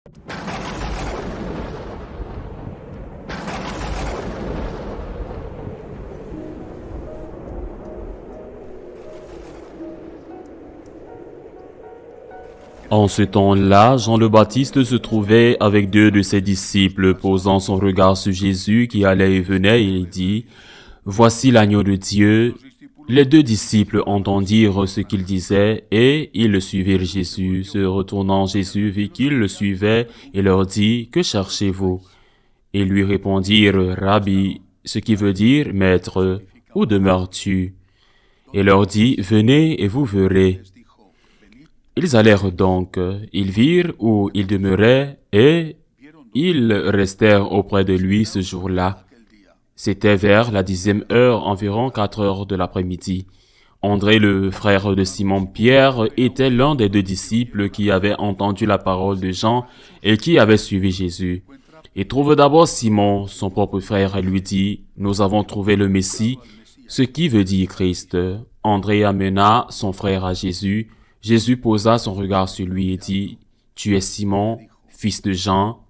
En ce temps-là, Jean le Baptiste se trouvait avec 2 de ses disciples, posant son regard sur Jésus qui allait et venait, et il dit, « Voici l'agneau de Dieu. » Les 2 disciples entendirent ce qu'il disait, et ils le suivirent Jésus. Se retournant, Jésus vit qu'ils le suivaient, et leur dit, « Que cherchez-vous » Ils lui répondirent, « Rabbi », ce qui veut dire, « Maître, où demeures-tu » Et leur dit, « Venez et vous verrez. » Ils allèrent donc, ils virent où il demeurait et ils restèrent auprès de lui ce jour-là. C'était vers la 10e heure, environ 4 heures de l'après-midi. André, le frère de Simon-Pierre, était l'un des 2 disciples qui avaient entendu la parole de Jean et qui avaient suivi Jésus. Il trouve d'abord Simon, son propre frère, et lui dit, « Nous avons trouvé le Messie », ce qui veut dire Christ. André amena son frère à Jésus. Jésus posa son regard sur lui et dit, « Tu es Simon, fils de Jean,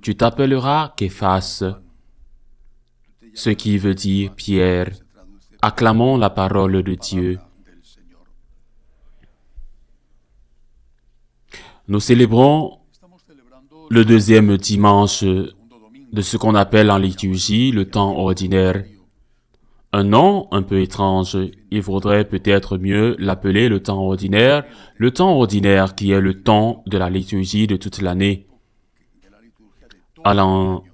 tu t'appelleras Képhas, ce qui veut dire Pierre. » Acclamons la parole de Dieu. Nous célébrons le 2e dimanche de ce qu'on appelle en liturgie le temps ordinaire. Un nom un peu étrange, il vaudrait peut-être mieux l'appeler le temps ordinaire qui est le temps de la liturgie de toute l'année, à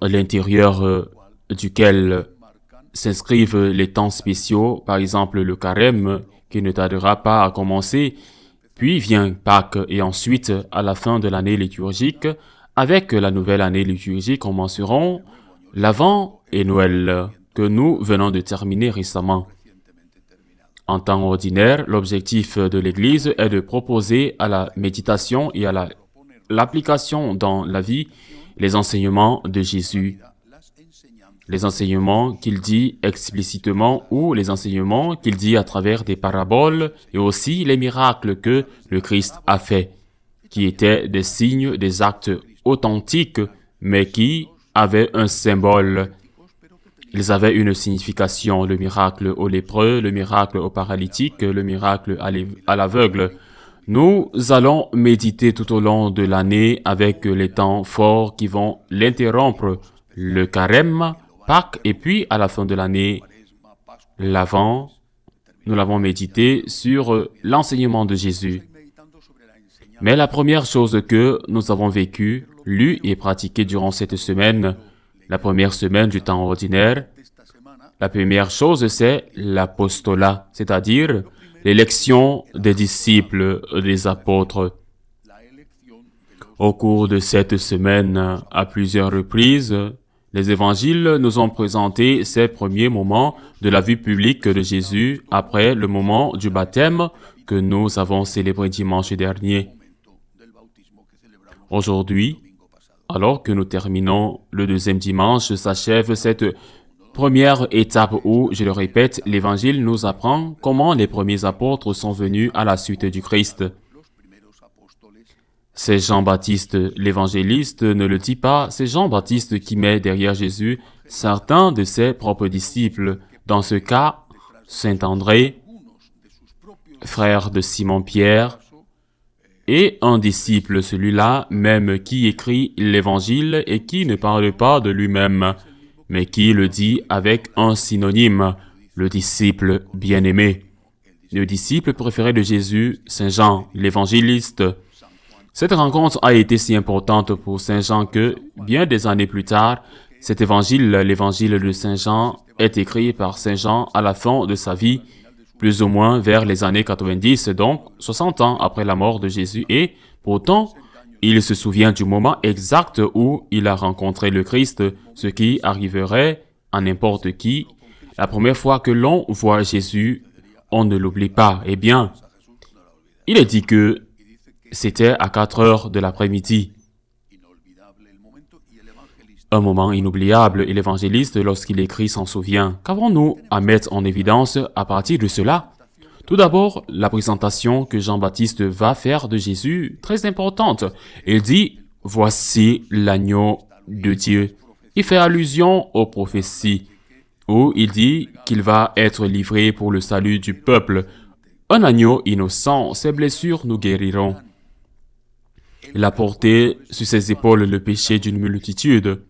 l'intérieur duquel s'inscrivent les temps spéciaux, par exemple le carême, qui ne tardera pas à commencer, puis vient Pâques, et ensuite, à la fin de l'année liturgique, avec la nouvelle année liturgique, commenceront l'Avent et Noël, que nous venons de terminer récemment. En temps ordinaire, l'objectif de l'Église est de proposer à la méditation et à l'application dans la vie les enseignements de Jésus. Les enseignements qu'il dit explicitement ou les enseignements qu'il dit à travers des paraboles et aussi les miracles que le Christ a fait, qui étaient des signes, des actes authentiques, mais qui avaient un symbole. Ils avaient une signification, le miracle au lépreux, le miracle au paralytique, le miracle à l'aveugle. Nous allons méditer tout au long de l'année avec les temps forts qui vont l'interrompre, le carême, Pâques, et puis à la fin de l'année, l'Avent. Nous l'avons médité sur l'enseignement de Jésus. Mais la première chose que nous avons vécue, lue et pratiquée durant cette semaine, la première semaine du temps ordinaire, la première chose, c'est l'apostolat, c'est-à-dire l'élection des disciples, des apôtres. Au cours de cette semaine, à plusieurs reprises, les évangiles nous ont présenté ces premiers moments de la vie publique de Jésus après le moment du baptême que nous avons célébré dimanche dernier. Aujourd'hui, alors que nous terminons le 2e dimanche, s'achève cette première étape où, je le répète, l'Évangile nous apprend comment les premiers apôtres sont venus à la suite du Christ. C'est Jean-Baptiste l'évangéliste ne le dit pas, c'est Jean-Baptiste qui met derrière Jésus certains de ses propres disciples. Dans ce cas, Saint André, frère de Simon-Pierre, et un disciple, celui-là même qui écrit l'Évangile et qui ne parle pas de lui-même, mais qui le dit avec un synonyme, le disciple bien-aimé. Le disciple préféré de Jésus, Saint Jean, l'évangéliste. Cette rencontre a été si importante pour Saint Jean que, bien des années plus tard, cet évangile, l'évangile de Saint Jean, est écrit par Saint Jean à la fin de sa vie, plus ou moins vers les années 90, donc 60 ans après la mort de Jésus, et pourtant, il se souvient du moment exact où il a rencontré le Christ, ce qui arriverait à n'importe qui. La première fois que l'on voit Jésus, on ne l'oublie pas. Eh bien, il est dit que c'était à 4 heures de l'après-midi. Un moment inoubliable, et l'évangéliste, lorsqu'il écrit, s'en souvient. Qu'avons-nous à mettre en évidence à partir de cela? Tout d'abord, la présentation que Jean-Baptiste va faire de Jésus, très importante. Il dit, voici l'agneau de Dieu. Il fait allusion aux prophéties où il dit qu'il va être livré pour le salut du peuple. Un agneau innocent, ses blessures nous guériront. Il a porté sur ses épaules le péché d'une multitude.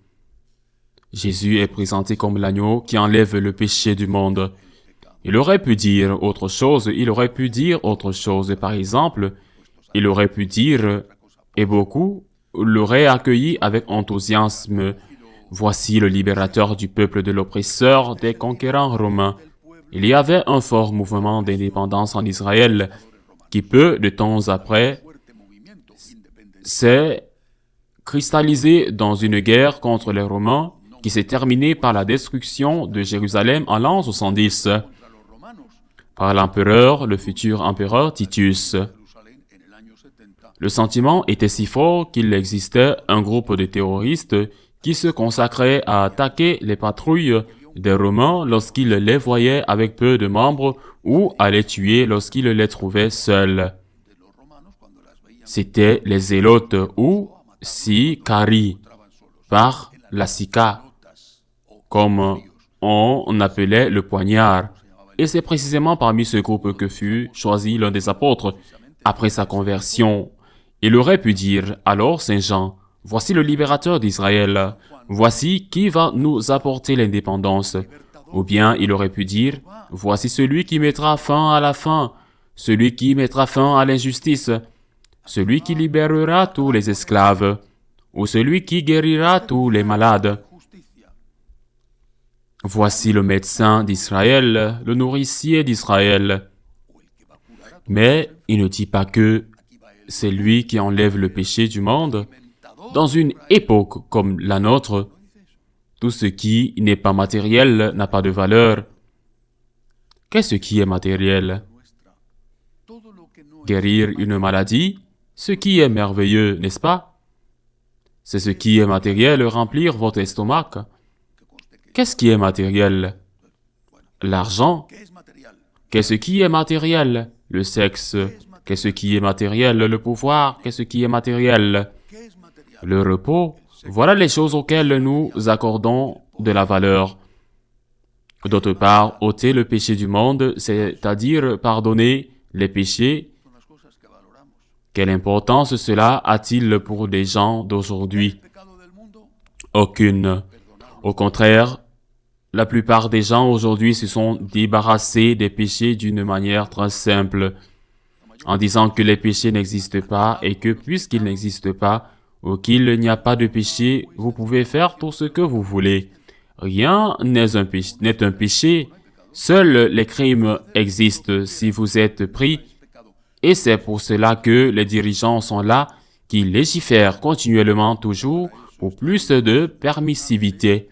Jésus est présenté comme l'agneau qui enlève le péché du monde. Il aurait pu dire autre chose, Par exemple, il aurait pu dire, et beaucoup l'auraient accueilli avec enthousiasme, « Voici le libérateur du peuple de l'oppresseur des conquérants romains. » Il y avait un fort mouvement d'indépendance en Israël qui peu de temps après s'est cristallisé dans une guerre contre les Romains qui s'est terminée par la destruction de Jérusalem en l'an 70 par l'empereur, le futur empereur Titus. Le sentiment était si fort qu'il existait un groupe de terroristes qui se consacrait à attaquer les patrouilles des Romains lorsqu'ils les voyaient avec peu de membres ou à les tuer lorsqu'ils les trouvaient seuls. C'étaient les zélotes ou sicarii, par la sica, comme on appelait le poignard. Et c'est précisément parmi ce groupe que fut choisi l'un des apôtres après sa conversion. Il aurait pu dire, alors Saint Jean, « Voici le libérateur d'Israël. Voici qui va nous apporter l'indépendance. » Ou bien il aurait pu dire, « Voici celui qui mettra fin à la faim, celui qui mettra fin à l'injustice, celui qui libérera tous les esclaves, ou celui qui guérira tous les malades. Voici le médecin d'Israël, le nourricier d'Israël. » Mais il ne dit pas que c'est lui qui enlève le péché du monde. Dans une époque comme la nôtre, tout ce qui n'est pas matériel n'a pas de valeur. Qu'est-ce qui est matériel? Guérir une maladie, ce qui est merveilleux, n'est-ce pas? C'est ce qui est matériel, remplir votre estomac. Qu'est-ce qui est matériel? L'argent. Qu'est-ce qui est matériel? Le sexe. Qu'est-ce qui est matériel? Le pouvoir. Qu'est-ce qui est matériel? Le repos. Voilà les choses auxquelles nous accordons de la valeur. D'autre part, ôter le péché du monde, c'est-à-dire pardonner les péchés. Quelle importance cela a-t-il pour les gens d'aujourd'hui? Aucune. Au contraire, la plupart des gens aujourd'hui se sont débarrassés des péchés d'une manière très simple, en disant que les péchés n'existent pas et que puisqu'ils n'existent pas, ou qu'il n'y a pas de péché, vous pouvez faire tout ce que vous voulez. Rien n'est un péché. Seuls les crimes existent si vous êtes pris. Et c'est pour cela que les dirigeants sont là, qui légifèrent continuellement toujours pour plus de permissivité.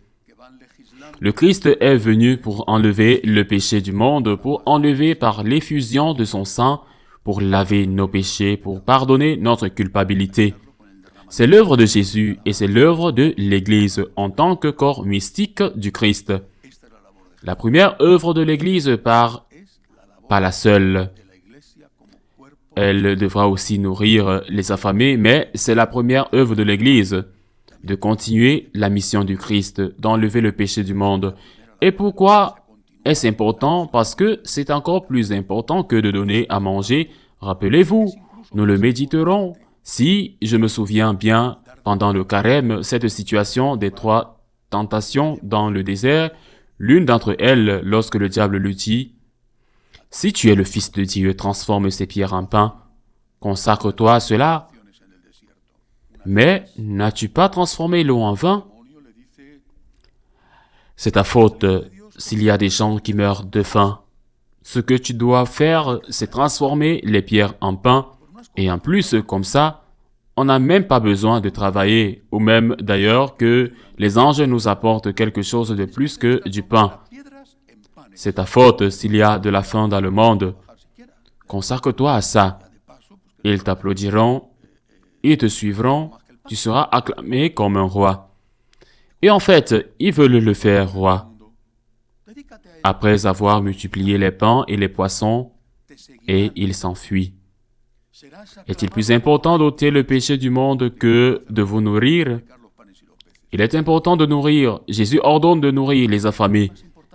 Le Christ est venu pour enlever le péché du monde, pour enlever par l'effusion de son sang, pour laver nos péchés, pour pardonner notre culpabilité. C'est l'œuvre de Jésus et c'est l'œuvre de l'Église en tant que corps mystique du Christ. La première œuvre de l'Église pas la seule. Elle devra aussi nourrir les affamés, mais c'est la première œuvre de l'Église, de continuer la mission du Christ, d'enlever le péché du monde. Et pourquoi est-ce important? Parce que c'est encore plus important que de donner à manger. Rappelez-vous, nous le méditerons. Si je me souviens bien, pendant le carême, cette situation des 3 tentations dans le désert, l'une d'entre elles, lorsque le diable lui dit, « Si tu es le Fils de Dieu, transforme ces pierres en pain, consacre-toi à cela. » Mais n'as-tu pas transformé l'eau en vin? C'est ta faute s'il y a des gens qui meurent de faim. Ce que tu dois faire, c'est transformer les pierres en pain. Et en plus, comme ça, on n'a même pas besoin de travailler, ou même d'ailleurs que les anges nous apportent quelque chose de plus que du pain. C'est ta faute s'il y a de la faim dans le monde. Consacre-toi à ça. Ils t'applaudiront, ils te suivront, tu seras acclamé comme un roi. Et en fait, ils veulent le faire roi. Après avoir multiplié les pains et les poissons, et ils s'enfuient. Est-il plus important d'ôter le péché du monde que de vous nourrir? Il est important de nourrir. Jésus ordonne de nourrir les affamés.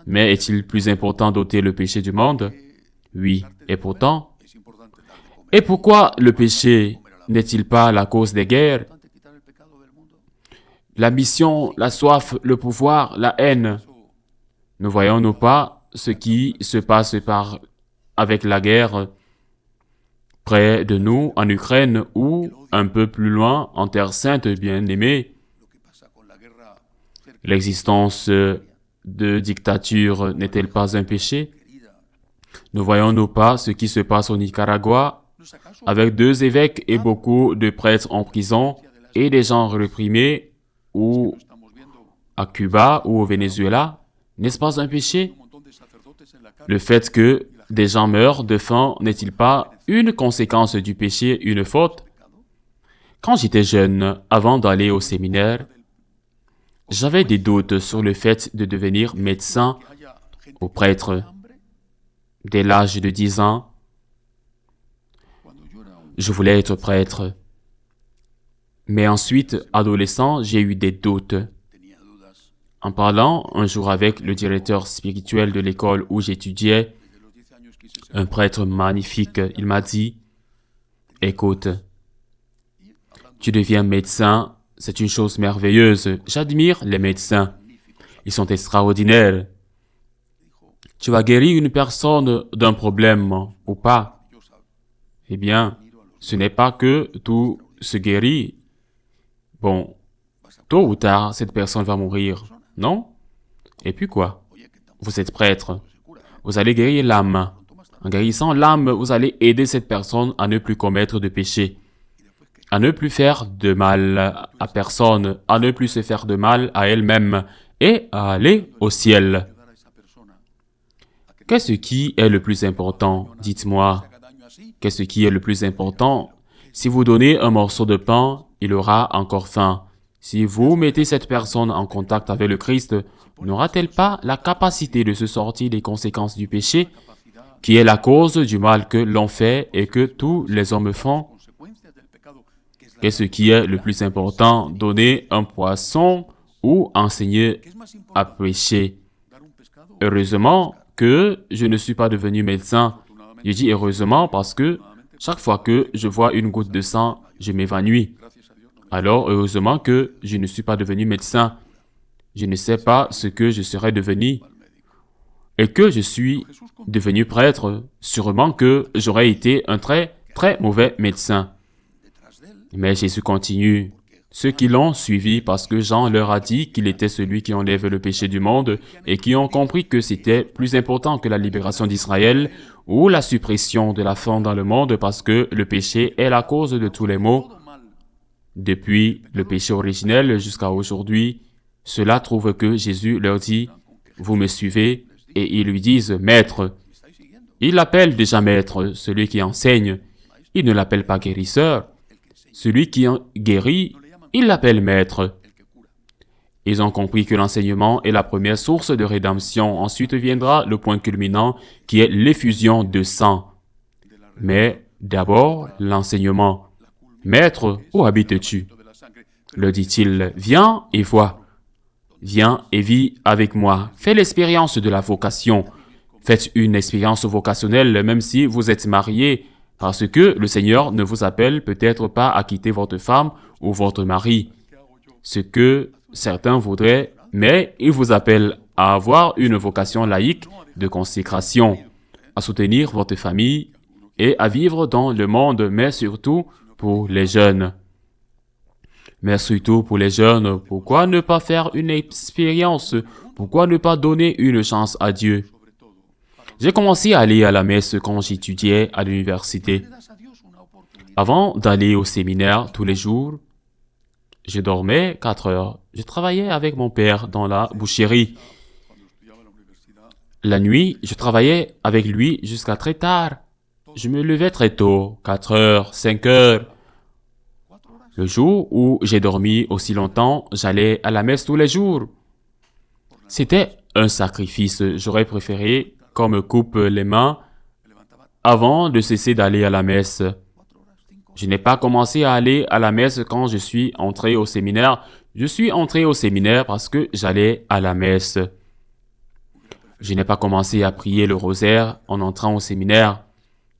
Mais est-il plus important d'ôter le péché du monde? Oui. Et pourtant? Et pourquoi le péché n'est-il pas la cause des guerres? L'ambition, la soif, le pouvoir, la haine. Ne voyons-nous pas ce qui se passe avec la guerre près de nous, en Ukraine, ou un peu plus loin, en Terre Sainte, bien-aimée? L'existence de dictature n'est-elle pas un péché? Ne voyons-nous pas ce qui se passe au Nicaragua, avec 2 évêques et beaucoup de prêtres en prison, et des gens réprimés, ou à Cuba, ou au Venezuela? N'est-ce pas un péché? Le fait que des gens meurent de faim n'est-il pas une conséquence du péché, une faute? Quand j'étais jeune, avant d'aller au séminaire, j'avais des doutes sur le fait de devenir médecin ou prêtre. Dès l'âge de 10 ans, je voulais être prêtre. Mais ensuite, adolescent, j'ai eu des doutes. En parlant un jour avec le directeur spirituel de l'école où j'étudiais, un prêtre magnifique, il m'a dit, « Écoute, tu deviens médecin, c'est une chose merveilleuse. J'admire les médecins. Ils sont extraordinaires. Tu vas guérir une personne d'un problème ou pas? Eh bien, ce n'est pas que tout se guérit. Bon, tôt ou tard, cette personne va mourir, non? Et puis quoi? Vous êtes prêtre. Vous allez guérir l'âme. En guérissant l'âme, vous allez aider cette personne à ne plus commettre de péché, à ne plus faire de mal à personne, à ne plus se faire de mal à elle-même et à aller au ciel. Qu'est-ce qui est le plus important? Dites-moi. Qu'est-ce qui est le plus important? Si vous donnez un morceau de pain, il aura encore faim. Si vous mettez cette personne en contact avec le Christ, n'aura-t-elle pas la capacité de se sortir des conséquences du péché, qui est la cause du mal que l'on fait et que tous les hommes font? Qu'est-ce qui est le plus important? Donner un poisson ou enseigner à pêcher? Heureusement que je ne suis pas devenu médecin. Je dis heureusement parce que chaque fois que je vois une goutte de sang, je m'évanouis. Alors, heureusement que je ne suis pas devenu médecin. Je ne sais pas ce que je serais devenu. Et que je suis devenu prêtre, sûrement que j'aurais été un très, très mauvais médecin. Mais Jésus continue. Ceux qui l'ont suivi parce que Jean leur a dit qu'il était celui qui enlève le péché du monde et qui ont compris que c'était plus important que la libération d'Israël ou la suppression de la faim dans le monde parce que le péché est la cause de tous les maux. Depuis le péché originel jusqu'à aujourd'hui, ceux-là trouvent que Jésus leur dit « Vous me suivez » et ils lui disent « Maître ». Ils l'appellent déjà Maître, celui qui enseigne. Ils ne l'appellent pas guérisseur. Celui qui guérit, ils l'appellent Maître. Ils ont compris que l'enseignement est la première source de rédemption. Ensuite viendra le point culminant qui est l'effusion de sang. Mais d'abord, l'enseignement. « Maître, où habites-tu » leur dit-il. « Viens et vois. Viens et vis avec moi. Fais l'expérience de la vocation. Faites une expérience vocationnelle même si vous êtes mariés, parce que le Seigneur ne vous appelle peut-être pas à quitter votre femme ou votre mari, ce que certains voudraient, mais il vous appelle à avoir une vocation laïque de consécration, à soutenir votre famille et à vivre dans le monde, mais surtout pour les jeunes. Mais surtout pour les jeunes, pourquoi ne pas faire une expérience? Pourquoi ne pas donner une chance à Dieu? J'ai commencé à aller à la messe quand j'étudiais à l'université. Avant d'aller au séminaire tous les jours, je dormais 4 heures. Je travaillais avec mon père dans la boucherie. La nuit, je travaillais avec lui jusqu'à très tard. Je me levais très tôt, 4 heures, 5 heures. Le jour où j'ai dormi aussi longtemps, j'allais à la messe tous les jours. C'était un sacrifice. J'aurais préféré qu'on me coupe les mains avant de cesser d'aller à la messe. Je n'ai pas commencé à aller à la messe quand je suis entré au séminaire. Je suis entré au séminaire parce que j'allais à la messe. Je n'ai pas commencé à prier le rosaire en entrant au séminaire.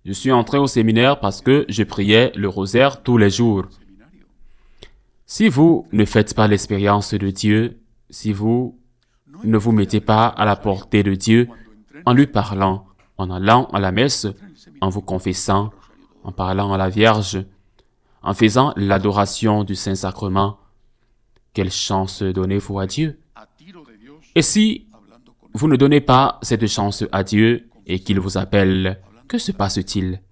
Je suis entré au séminaire parce que je priais le rosaire tous les jours. Si vous ne faites pas l'expérience de Dieu, si vous ne vous mettez pas à la portée de Dieu en lui parlant, en allant à la messe, en vous confessant, en parlant à la Vierge, en faisant l'adoration du Saint-Sacrement, quelle chance donnez-vous à Dieu? Et si vous ne donnez pas cette chance à Dieu et qu'il vous appelle, que se passe-t-il?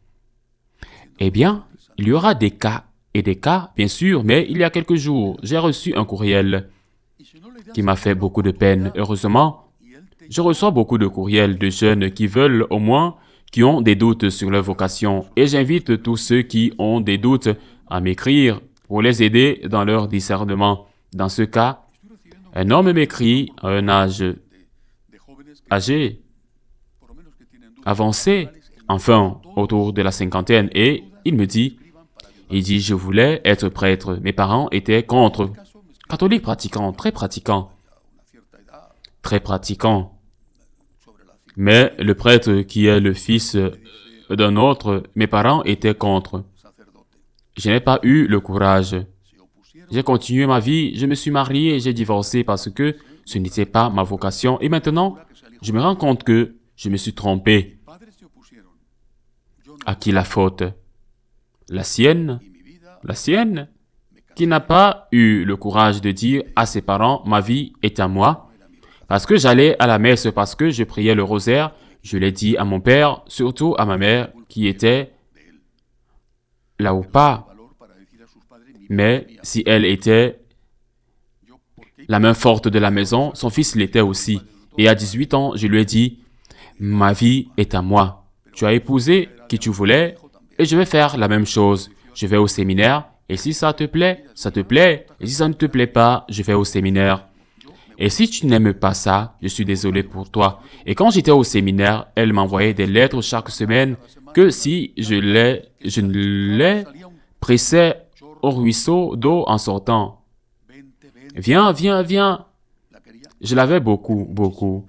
Eh bien, il y aura des cas et des cas, bien sûr, mais il y a quelques jours, j'ai reçu un courriel qui m'a fait beaucoup de peine. Heureusement, je reçois beaucoup de courriels de jeunes qui veulent au moins, qui ont des doutes sur leur vocation. Et j'invite tous ceux qui ont des doutes à m'écrire pour les aider dans leur discernement. Dans ce cas, un homme m'écrit à un âge âgé, avancé, enfin autour de la cinquantaine, et il me dit, je voulais être prêtre. Mes parents étaient contre. Catholiques pratiquants, très pratiquants. Très pratiquants. Mais le prêtre qui est le fils d'un autre, mes parents étaient contre. Je n'ai pas eu le courage. J'ai continué ma vie, je me suis marié et j'ai divorcé parce que ce n'était pas ma vocation. Et maintenant, je me rends compte que je me suis trompé. À qui la faute? La sienne? La sienne? Qui n'a pas eu le courage de dire à ses parents, ma vie est à moi. Parce que j'allais à la messe, parce que je priais le rosaire, je l'ai dit à mon père, surtout à ma mère, qui était là ou pas. Mais si elle était la main forte de la maison, son fils l'était aussi. Et à 18 ans, je lui ai dit, ma vie est à moi. Tu as épousé qui tu voulais, et je vais faire la même chose. Je vais au séminaire, et si ça te plaît, ça te plaît. Et si ça ne te plaît pas, je vais au séminaire. Et si tu n'aimes pas ça, je suis désolé pour toi. Et quand j'étais au séminaire, elle m'envoyait des lettres chaque semaine que si je les pressais au ruisseau d'eau en sortant. Viens, viens, viens. Je l'avais beaucoup, beaucoup.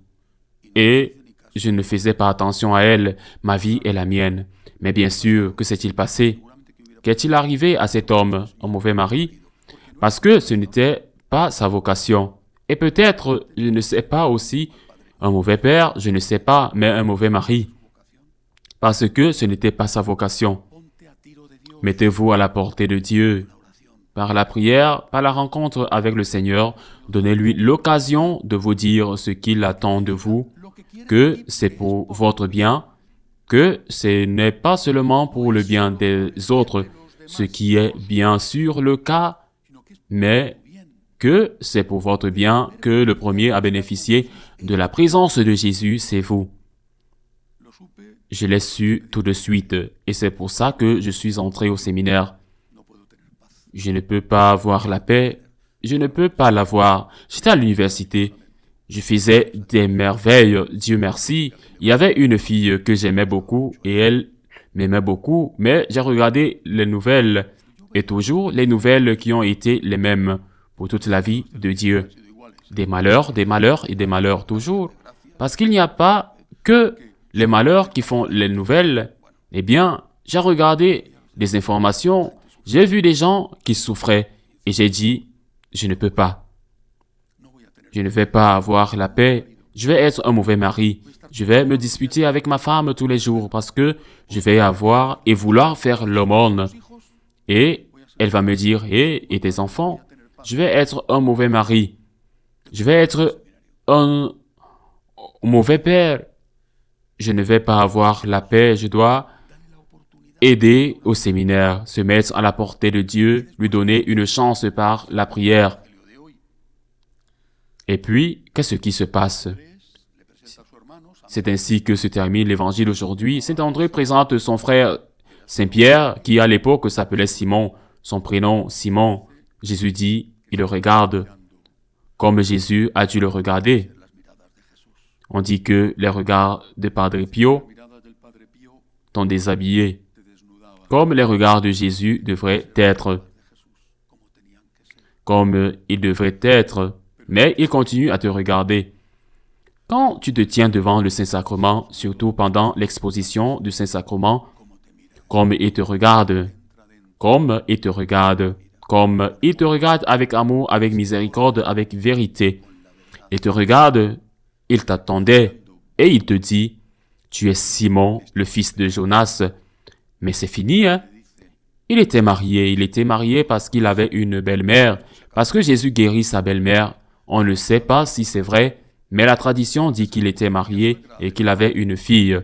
Et je ne faisais pas attention à elle. Ma vie est la mienne. Mais bien sûr, que s'est-il passé? Qu'est-il arrivé à cet homme, un mauvais mari? Parce que ce n'était pas sa vocation. Et peut-être, je ne sais pas aussi, un mauvais père, je ne sais pas, mais un mauvais mari. Parce que ce n'était pas sa vocation. Mettez-vous à la portée de Dieu. Par la prière, par la rencontre avec le Seigneur, donnez-lui l'occasion de vous dire ce qu'il attend de vous, que c'est pour votre bien, que ce n'est pas seulement pour le bien des autres, ce qui est bien sûr le cas, mais que c'est pour votre bien que le premier à bénéficier de la présence de Jésus, c'est vous. Je l'ai su tout de suite et c'est pour ça que je suis entré au séminaire. Je ne peux pas avoir la paix, je ne peux pas l'avoir. J'étais à l'université, je faisais des merveilles, Dieu merci. Il y avait une fille que j'aimais beaucoup et elle m'aimait beaucoup, mais j'ai regardé les nouvelles et toujours les nouvelles qui ont été les mêmes pour toute la vie de Dieu. Des malheurs et des malheurs toujours. Parce qu'il n'y a pas que les malheurs qui font les nouvelles. Eh bien, j'ai regardé des informations, j'ai vu des gens qui souffraient et j'ai dit, je ne peux pas. Je ne vais pas avoir la paix. Je vais être un mauvais mari. Je vais me disputer avec ma femme tous les jours parce que je vais avoir et vouloir faire l'aumône. Et elle va me dire, et tes enfants? Je vais être un mauvais mari. Je vais être un mauvais père. Je ne vais pas avoir la paix. Je dois aider au séminaire, se mettre à la portée de Dieu, lui donner une chance par la prière. Et puis, qu'est-ce qui se passe? C'est ainsi que se termine l'évangile aujourd'hui. Saint André présente son frère Saint-Pierre, qui à l'époque s'appelait Simon, son prénom Simon. Jésus dit, il le regarde comme Jésus a dû le regarder. On dit que les regards de Padre Pio t'ont déshabillé. comme les regards de Jésus devraient être, comme ils devraient être, mais il continue à te regarder. Quand tu te tiens devant le Saint-Sacrement, surtout pendant l'exposition du Saint-Sacrement, comme il te regarde, comme il te regarde, comme il te regarde avec amour, avec miséricorde, avec vérité. Il te regarde, il t'attendait, et il te dit, tu es Simon, le fils de Jonas. Mais c'est fini, hein? Il était marié parce qu'il avait une belle-mère, parce que Jésus guérit sa belle-mère. On ne sait pas si c'est vrai, mais la tradition dit qu'il était marié et qu'il avait une fille.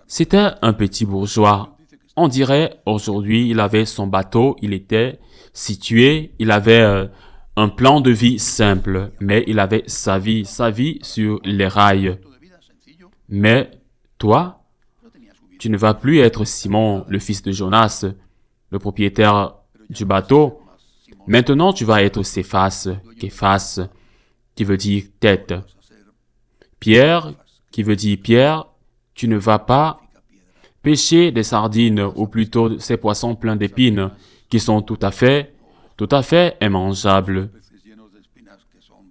C'était un petit bourgeois. On dirait aujourd'hui, il avait son bateau, il était situé, il avait un plan de vie simple, mais il avait sa vie sur les rails. Mais toi, tu ne vas plus être Simon, le fils de Jonas, le propriétaire du bateau. Maintenant, tu vas être Céphas, Képhas, qui veut dire tête. Pierre, qui veut dire Pierre, tu ne vas pas pêcher des sardines, ou plutôt ces poissons pleins d'épines, qui sont tout à fait immangeables,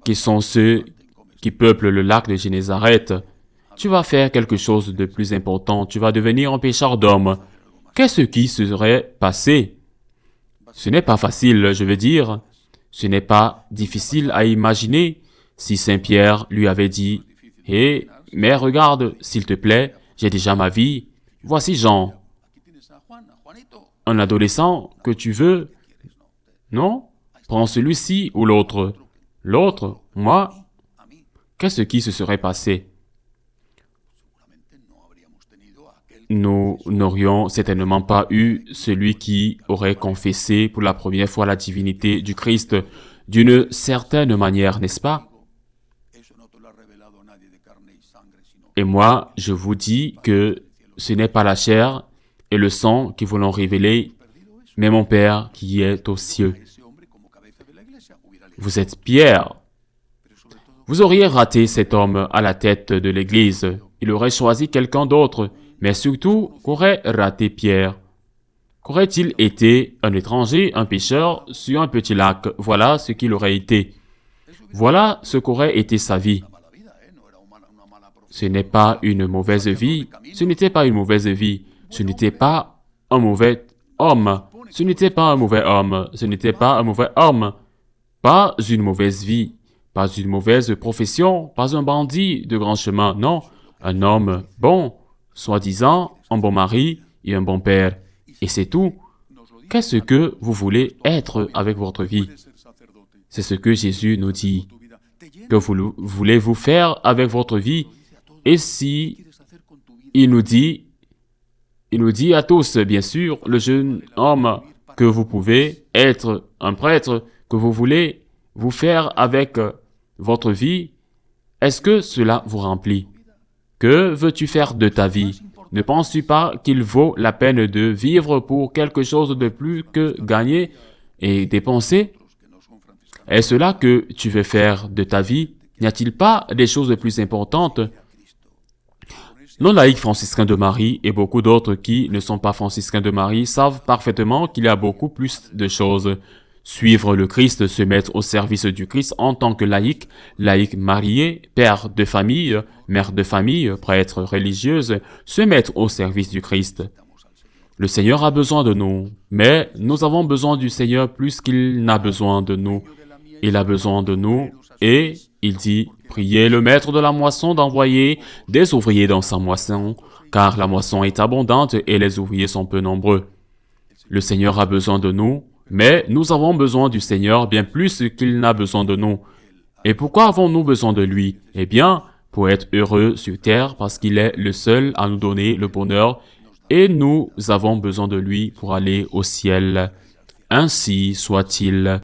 qui sont ceux qui peuplent le lac de Génézareth. Tu vas faire quelque chose de plus important, tu vas devenir un pêcheur d'hommes. Qu'est-ce qui se serait passé? Ce n'est pas facile, je veux dire. Ce n'est pas difficile à imaginer si Saint-Pierre lui avait dit « Hé, mais regarde, s'il te plaît, j'ai déjà ma vie. Voici Jean, un adolescent que tu veux. Non? Prends celui-ci ou l'autre. L'autre? Moi? Qu'est-ce qui se serait passé? Nous n'aurions certainement pas eu celui qui aurait confessé pour la première fois la divinité du Christ d'une certaine manière, n'est-ce pas? Et moi, je vous dis que ce n'est pas la chair et le sang qui vous l'ont révélé, mais mon Père qui est aux cieux. Vous êtes Pierre. Vous auriez raté cet homme à la tête de l'Église. Il aurait choisi quelqu'un d'autre, mais surtout qu'aurait raté Pierre. Qu'aurait-il été un étranger, un pêcheur, sur un petit lac? Voilà ce qu'il aurait été. Voilà ce qu'aurait été sa vie. Ce n'est pas une mauvaise vie. Ce n'était pas une mauvaise vie. Ce n'était pas un mauvais homme. Ce n'était pas un mauvais homme. Ce n'était pas un mauvais homme. Pas une mauvaise vie. Pas une mauvaise profession. Pas un bandit de grand chemin. Non. Un homme bon, soi-disant, un bon mari et un bon père. Et c'est tout. Qu'est-ce que vous voulez être avec votre vie? C'est ce que Jésus nous dit. Que voulez-vous faire avec votre vie? Et si il nous dit à tous, bien sûr, le jeune homme, que vous pouvez être un prêtre, que vous voulez vous faire avec votre vie, est-ce que cela vous remplit? Que veux-tu faire de ta vie? Ne penses-tu pas qu'il vaut la peine de vivre pour quelque chose de plus que gagner et dépenser? Est-ce là que tu veux faire de ta vie? N'y a-t-il pas des choses de plus importantes? Non-laïcs franciscains de Marie et beaucoup d'autres qui ne sont pas franciscains de Marie savent parfaitement qu'il y a beaucoup plus de choses. Suivre le Christ, se mettre au service du Christ en tant que laïc, laïc marié, père de famille, mère de famille, prêtre religieuse, se mettre au service du Christ. Le Seigneur a besoin de nous, mais nous avons besoin du Seigneur plus qu'il n'a besoin de nous. Il a besoin de nous et il dit « Priez le maître de la moisson d'envoyer des ouvriers dans sa moisson, car la moisson est abondante et les ouvriers sont peu nombreux. » Le Seigneur a besoin de nous, mais nous avons besoin du Seigneur bien plus qu'il n'a besoin de nous. Et pourquoi avons-nous besoin de lui? Eh bien, pour être heureux sur terre, parce qu'il est le seul à nous donner le bonheur, et nous avons besoin de lui pour aller au ciel. Ainsi soit-il.